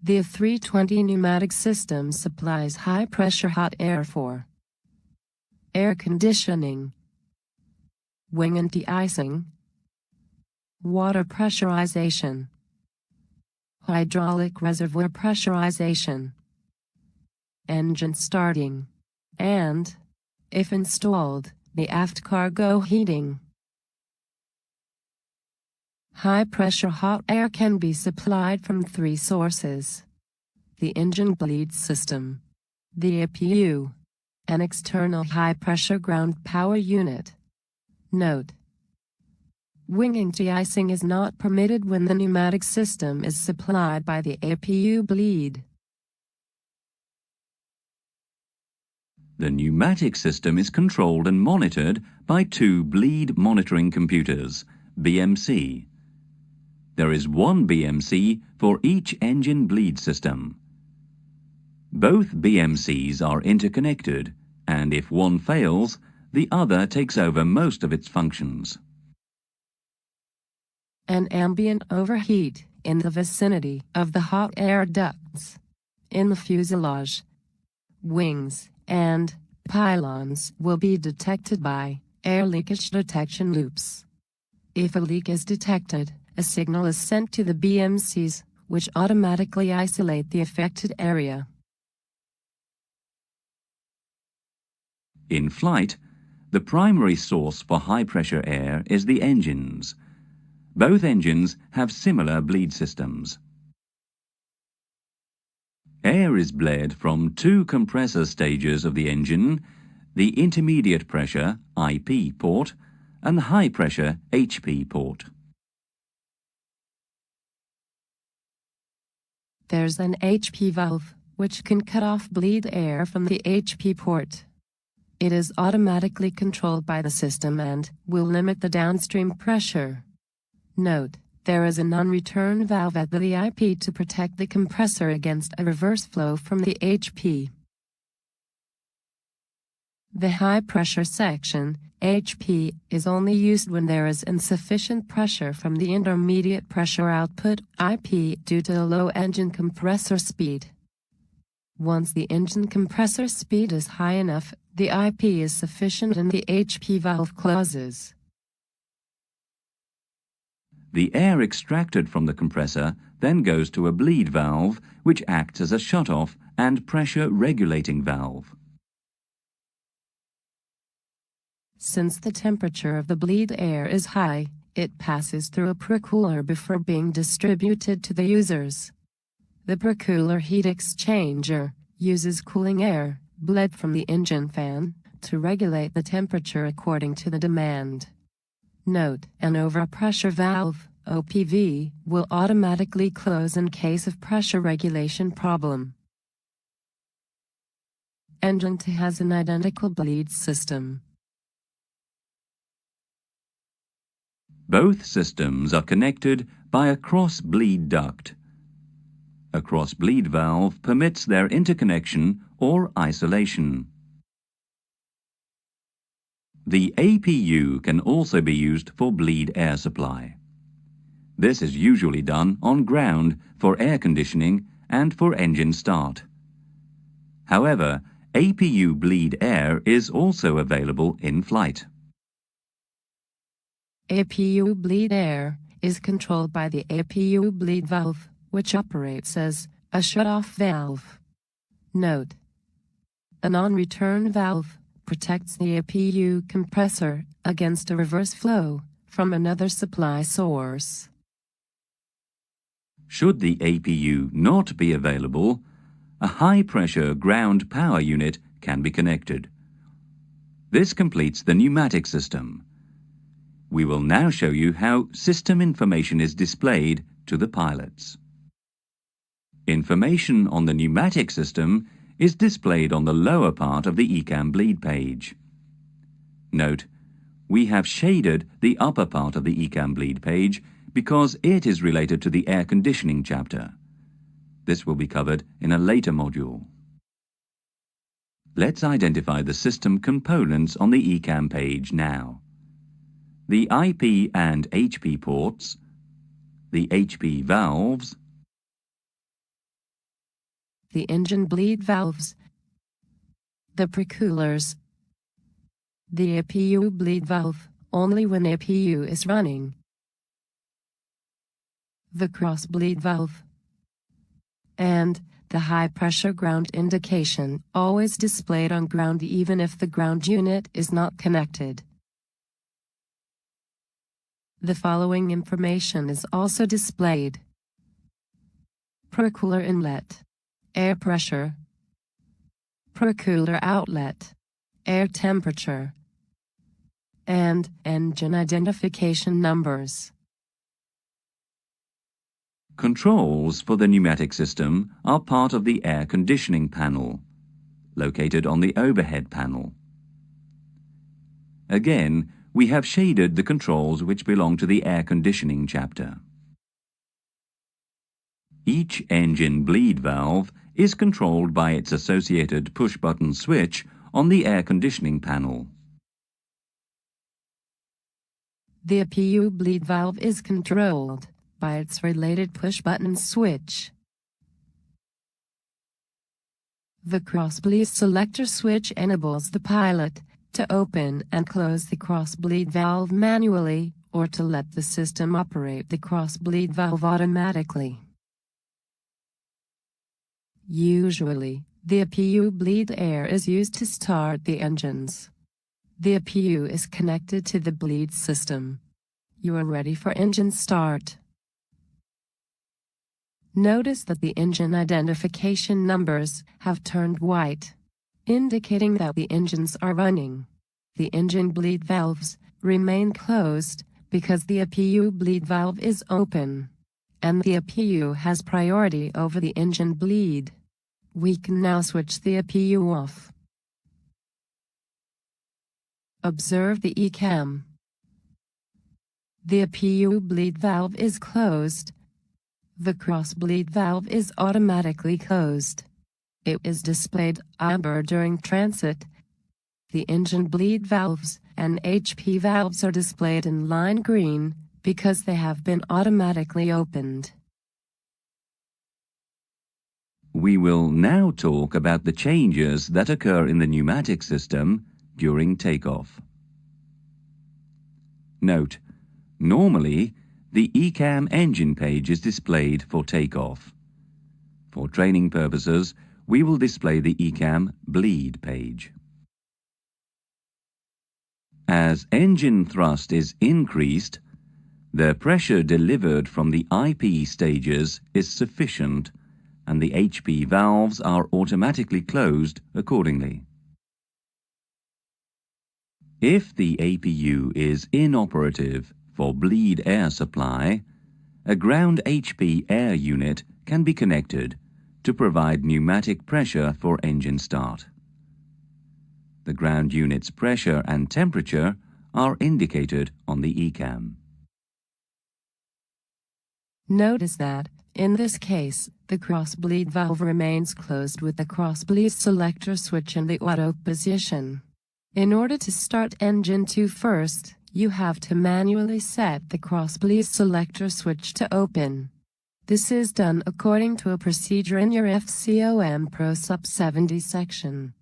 The A320 pneumatic system supplies high-pressure hot air for air conditioning, wing anti-icing, water pressurization, hydraulic reservoir pressurization, engine starting, and, if installed, the aft cargo heating. High-pressure hot air can be supplied from three sources: the engine bleed system, the APU, an external high-pressure ground power unit. Note: wing anti-icing is not permitted when the pneumatic system is supplied by the APU bleed. The pneumatic system is controlled and monitored by two bleed monitoring computers, BMC. There is one BMC for each engine bleed system. Both BMCs are interconnected, and if one fails, the other takes over most of its functions. An ambient overheat in the vicinity of the hot air ducts, in the fuselage, wings, and pylons will be detected by air leakage detection loops. If a leak is detected, a signal is sent to the BMCs, which automatically isolate the affected area. In flight, the primary source for high-pressure air is the engines. Both engines have similar bleed systems. Air is bled from two compressor stages of the engine, the intermediate pressure IP port and the high pressure HP port. There's an HP valve, which can cut off bleed air from the HP port. It is automatically controlled by the system and will limit the downstream pressure. Note: there is a non-return valve at the IP to protect the compressor against a reverse flow from the HP. The high-pressure section, HP, is only used when there is insufficient pressure from the intermediate pressure output, IP, due to the low engine compressor speed. Once the engine compressor speed is high enough, the IP is sufficient and the HP valve closes. The air extracted from the compressor then goes to a bleed valve, which acts as a shutoff and pressure regulating valve. Since the temperature of the bleed air is high, it passes through a precooler before being distributed to the users. The precooler heat exchanger uses cooling air, bled from the engine fan, to regulate the temperature according to the demand. Note: an overpressure valve, OPV, will automatically close in case of pressure regulation problem. Engine 2 has an identical bleed system. Both systems are connected by a cross-bleed duct. A cross-bleed valve permits their interconnection or isolation. The APU can also be used for bleed air supply. This is usually done on ground for air conditioning and for engine start. However, APU bleed air is also available in flight. APU bleed air is controlled by the APU bleed valve, which operates as a shut-off valve. Note: a non-return valve protects the APU compressor against a reverse flow from another supply source. Should the APU not be available, a high-pressure ground power unit can be connected. This completes the pneumatic system. We will now show you how system information is displayed to the pilots. Information on the pneumatic system is displayed on the lower part of the ECAM bleed page. Note: we have shaded the upper part of the ECAM bleed page because it is related to the air conditioning chapter. This will be covered in a later module. Let's identify the system components on the ECAM page now. The IP and HP ports, the HP valves, the engine bleed valves, the precoolers, the APU bleed valve, only when APU is running, the cross bleed valve, and the high-pressure ground indication, always displayed on ground even if the ground unit is not connected. The following information is also displayed: precooler inlet, air pressure, precooler outlet, air temperature, and engine identification numbers. Controls for the pneumatic system are part of the air conditioning panel, located on the overhead panel. Again, we have shaded the controls which belong to the air conditioning chapter. Each engine bleed valve is controlled by its associated push-button switch on the air conditioning panel. The APU bleed valve is controlled by its related push-button switch. The cross-bleed selector switch enables the pilot to open and close the cross-bleed valve manually, or to let the system operate the cross-bleed valve automatically. Usually, the APU bleed air is used to start the engines. The APU is connected to the bleed system. You are ready for engine start. Notice that the engine identification numbers have turned white, indicating that the engines are running. The engine bleed valves remain closed because the APU bleed valve is open, and the APU has priority over the engine bleed. We can now switch the APU off. Observe the ECAM. The APU bleed valve is closed. The cross-bleed valve is automatically closed. It is displayed amber during transit. The engine bleed valves and HP valves are displayed in line green because they have been automatically opened. We will now talk about the changes that occur in the pneumatic system during takeoff. Note, normally, the ECAM engine page is displayed for takeoff. For training purposes, we will display the ECAM bleed page. As engine thrust is increased, the pressure delivered from the IP stages is sufficient, and the HP valves are automatically closed accordingly. If the APU is inoperative for bleed air supply, a ground HP air unit can be connected to provide pneumatic pressure for engine start. The ground unit's pressure and temperature are indicated on the ECAM. Notice that, in this case, the cross-bleed valve remains closed with the cross-bleed selector switch in the auto position. In order to start engine 2 first, you have to manually set the cross-bleed selector switch to open. This is done according to a procedure in your FCOM Pro Sub 70 section.